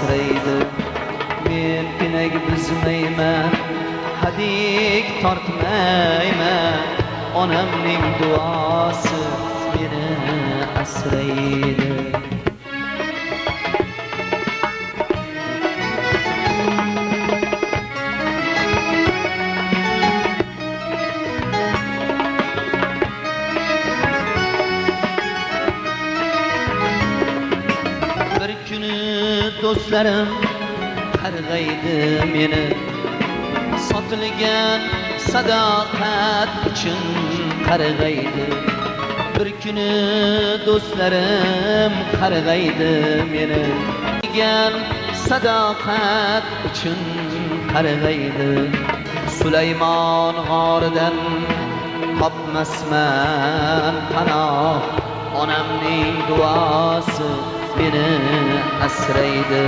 asraydi. Men pinak buzmayman, hadik tortmayman, onamning duosi meni asraydi. Bir kuni do'stlarim qarg'aydi meni, sotilgan sadoqat uchun qarg'aydi. Bir kuni do'stlarim qarg'aydi meni, sotilgan sadoqat uchun qarg'aydi. Sulaymon g'oridan topmasman panoh, onamning duosi meni asraydi.